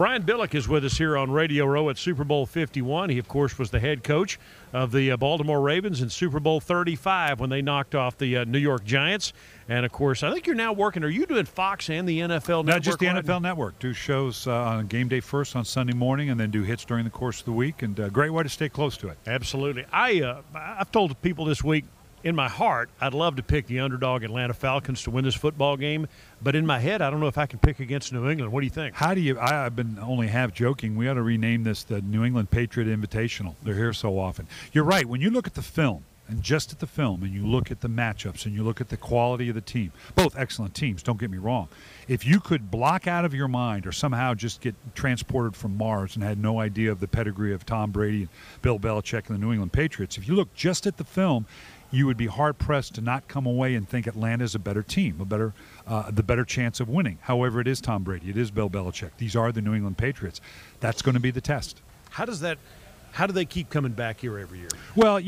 Brian Billick is with us here on Radio Row at Super Bowl 51. He, of course, was the head coach of the Baltimore Ravens in Super Bowl 35 when they knocked off the New York Giants. And, of course, I think you're now working. Are you doing Fox and the NFL Network? Not just the NFL Network. Do shows on game day first on Sunday morning and then do hits during the course of the week. And a great way to stay close to it. Absolutely. I've told people this week, in my heart, I'd love to pick the underdog Atlanta Falcons to win this football game. But in my head, I don't know if I can pick against New England. What do you think? I've been only half joking. We ought to rename this the New England Patriot Invitational. They're here so often. You're right. When you look at the film, and just at the film, and you look at the matchups, and you look at the quality of the team, both excellent teams, don't get me wrong. If you could block out of your mind or somehow just get transported from Mars and had no idea of the pedigree of Tom Brady and Bill Belichick and the New England Patriots, if you look just at the film, you would be hard-pressed to not come away and think Atlanta's a better team, the better chance of winning. However, it is Tom Brady. It is Bill Belichick. These are the New England Patriots. That's going to be the test. How do they keep coming back here every year? Well,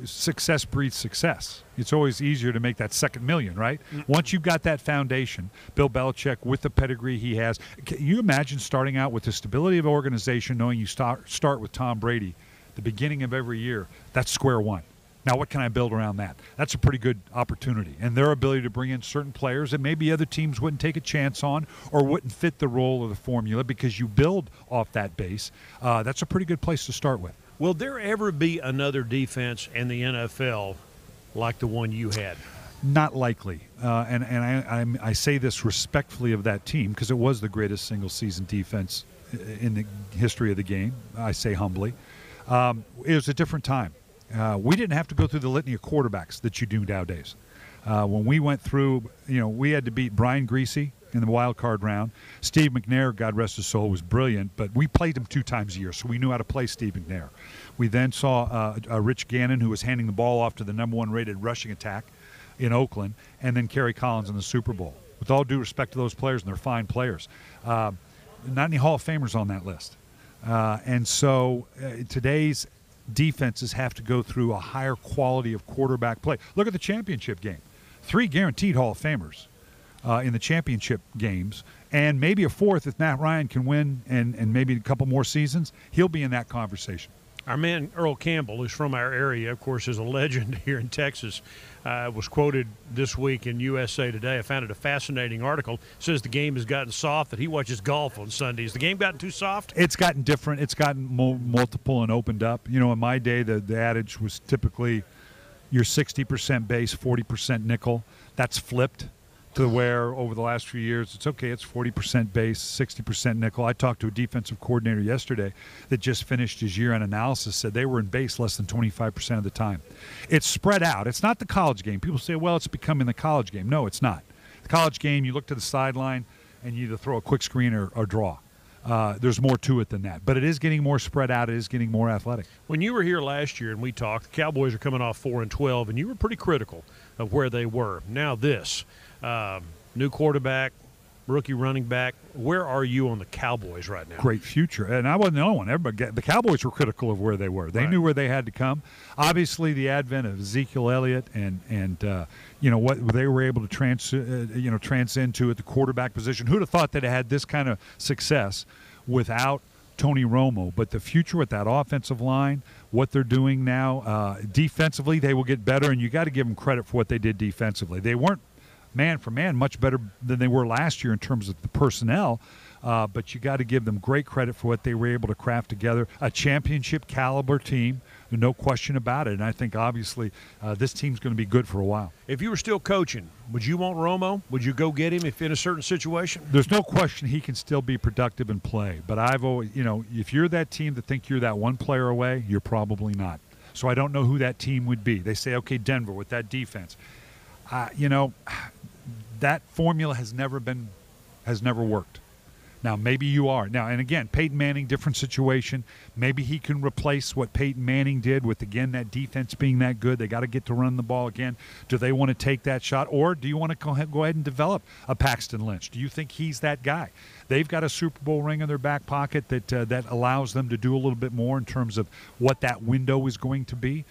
success breeds success. It's always easier to make that second million, right? Mm-hmm. Once you've got that foundation, Bill Belichick with the pedigree he has, can you imagine starting out with the stability of organization, knowing you start with Tom Brady, the beginning of every year? That's square one. Now, what can I build around that? That's a pretty good opportunity. And their ability to bring in certain players that maybe other teams wouldn't take a chance on or wouldn't fit the role or the formula because you build off that base, that's a pretty good place to start with. Will there ever be another defense in the NFL like the one you had? Not likely. And I say this respectfully of that team because it was the greatest single-season defense in the history of the game, I say humbly. It was a different time. We didn't have to go through the litany of quarterbacks that you do nowadays. When we went through, we had to beat Brian Greasy in the wild card round. Steve McNair, God rest his soul, was brilliant, but we played him 2 times a year, so we knew how to play Steve McNair. We then saw Rich Gannon, who was handing the ball off to the number 1 rated rushing attack in Oakland, and then Kerry Collins in the Super Bowl. With all due respect to those players, and they're fine players. Not any Hall of Famers on that list. And so today's defenses have to go through a higher quality of quarterback play. Look at the championship game. 3 guaranteed Hall of Famers in the championship games, and maybe a 4th if Matt Ryan can win and maybe a couple more seasons. He'll be in that conversation. Our man Earl Campbell, who's from our area, of course, is a legend here in Texas, was quoted this week in USA Today. I found it a fascinating article. It says the game has gotten soft, that he watches golf on Sundays. The game gotten too soft? It's gotten different. It's gotten multiple and opened up. In my day, the adage was typically your 60% base, 40% nickel. That's flipped to where over the last few years it's 40% base, 60% nickel. I talked to a defensive coordinator yesterday that just finished his year-end analysis, said they were in base less than 25% of the time. It's spread out. It's not the college game. People say, well, it's becoming the college game. No, it's not. The college game, you look to the sideline and you either throw a quick screen or draw. There's more to it than that. But it is getting more spread out. It is getting more athletic. When you were here last year and we talked, the Cowboys are coming off 4-12, and you were pretty critical of where they were. Now this. New quarterback, rookie running back. Where are you on the Cowboys right now? Great future. And I wasn't the only one. The Cowboys were critical of where they were. They knew where they had to come. Obviously, the advent of Ezekiel Elliott and what they were able to transcend to at the quarterback position. Who'd have thought they'd have had this kind of success without Tony Romo? But the future with that offensive line, what they're doing now, defensively, they will get better, and you got to give them credit for what they did defensively. They weren't man for man much better than they were last year in terms of the personnel, but you got to give them great credit for what they were able to craft together. A championship caliber team, no question about it. And I think obviously this team's going to be good for a while. If you were still coaching, would you want Romo? Would you go get him if in a certain situation? There's no question he can still be productive and play. But I've always, if you're that team that think you're that one player away, you're probably not. So I don't know who that team would be. They say, okay, Denver with that defense. That formula has never worked. Now, maybe you are. Now, and again, Peyton Manning, different situation. Maybe he can replace what Peyton Manning did with, again, that defense being that good. They got to get to run the ball again. Do they want to take that shot? Or do you want to go ahead and develop a Paxton Lynch? Do you think he's that guy? They've got a Super Bowl ring in their back pocket that allows them to do a little bit more in terms of what that window is going to be.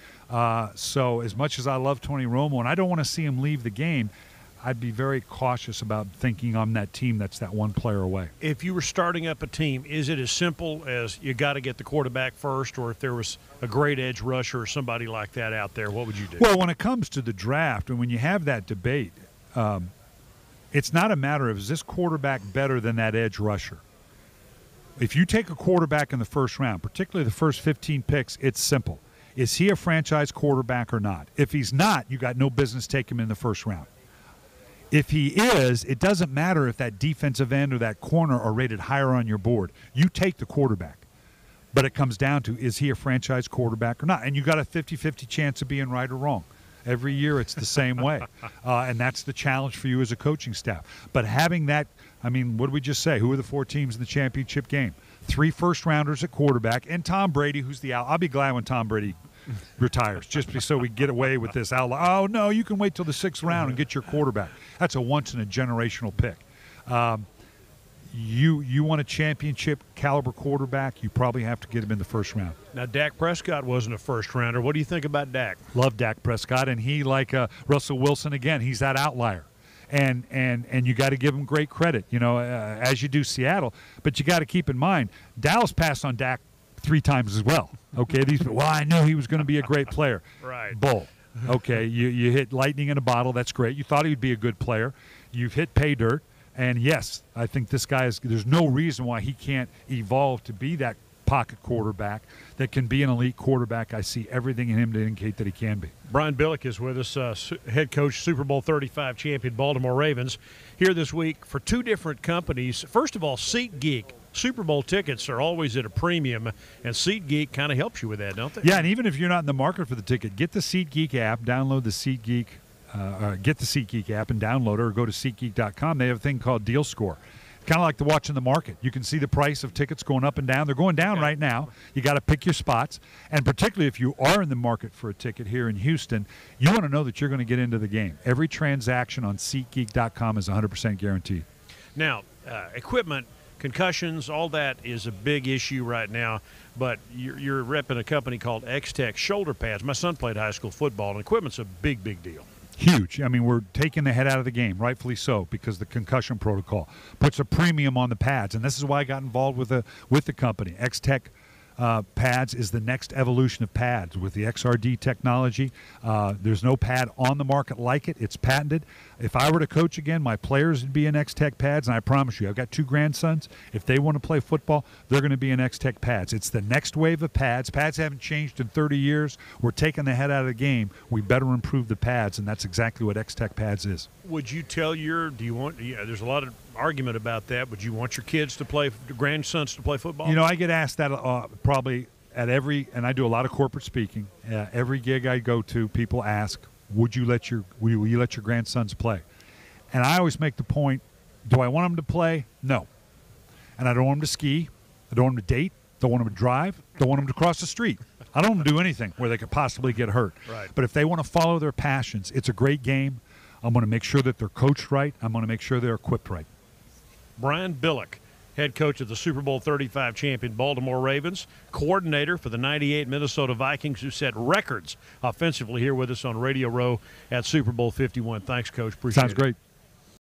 So as much as I love Tony Romo, and I don't want to see him leave the game, I'd be very cautious about thinking I'm that team that's that one player away. If you were starting up a team, is it as simple as you got to get the quarterback first, or if there was a great edge rusher or somebody like that out there, what would you do? Well, when it comes to the draft, and when you have that debate, it's not a matter of is this quarterback better than that edge rusher. If you take a quarterback in the first round, particularly the first 15 picks, it's simple. Is he a franchise quarterback or not? If he's not, you got no business taking him in the first round. If he is, it doesn't matter if that defensive end or that corner are rated higher on your board. You take the quarterback. But it comes down to, is he a franchise quarterback or not? And you got a 50-50 chance of being right or wrong. Every year it's the same way. And that's the challenge for you as a coaching staff. But having that, I mean, what did we just say? Who are the 4 teams in the championship game? 3 first-rounders at quarterback, and Tom Brady, who's the out. I'll be glad when Tom Brady retires, just so we get away with this outlaw. Oh, no, you can wait till the 6th round and get your quarterback. That's a once-in-a-generational pick. You want a championship caliber quarterback, you probably have to get him in the first round. Now, Dak Prescott wasn't a first-rounder. What do you think about Dak? Love Dak Prescott, and he, like Russell Wilson, again, he's that outlier. And you got to give him great credit, as you do Seattle. But you got to keep in mind, Dallas passed on Dak 3 times as well. Okay, I knew he was going to be a great player. Right. Bull. Okay, you hit lightning in a bottle. That's great. You thought he would be a good player. You've hit pay dirt. And, yes, I think this guy there's no reason why he can't evolve to be that pocket quarterback that can be an elite quarterback. I see everything in him to indicate that he can be. Brian Billick is with us, head coach, Super Bowl XXXV champion Baltimore Ravens, here this week for 2 different companies. First of all, SeatGeek. Super Bowl tickets are always at a premium, and SeatGeek kind of helps you with that, don't they? Yeah, and even if you're not in the market for the ticket, get the SeatGeek app, download the SeatGeek, get the SeatGeek app and download it, or go to SeatGeek.com. They have a thing called Deal Score. Kind of like the watching the market. You can see the price of tickets going up and down. They're going down right now. You got to pick your spots. And particularly if you are in the market for a ticket here in Houston, you want to know that you're going to get into the game. Every transaction on SeatGeek.com is 100% guaranteed. Now, equipment, concussions, all that is a big issue right now. But you're repping a company called Extech shoulder pads. My son played high school football, and equipment's a big, big deal. Huge. I mean, we're taking the head out of the game, rightfully so, because the concussion protocol puts a premium on the pads, and this is why I got involved with the company. Extech pads is the next evolution of pads with the XRD technology. There's no pad on the market like it. It's patented. If I were to coach again, my players would be in Extech pads, and I promise you, I've got 2 grandsons. If they want to play football, they're going to be in Extech pads. It's the next wave of pads. Pads haven't changed in 30 years. We're taking the head out of the game. We better improve the pads, and that's exactly what Extech pads is. Would you tell there's a lot of argument about that. Would you want your kids to play, grandsons to play football? I get asked that probably at every, and I do a lot of corporate speaking. Every gig I go to, people ask, will you let your grandsons play? And I always make the point, do I want them to play? No. And I don't want them to ski. I don't want them to date. Don't want them to drive. Don't want them to cross the street. I don't want them to do anything where they could possibly get hurt. Right. But if they want to follow their passions, it's a great game. I'm going to make sure that they're coached right. I'm going to make sure they're equipped right. Brian Billick, head coach of the Super Bowl XXXV champion Baltimore Ravens, coordinator for the '98 Minnesota Vikings, who set records offensively, here with us on Radio Row at Super Bowl 51. Thanks, Coach. Appreciate it. Sounds great.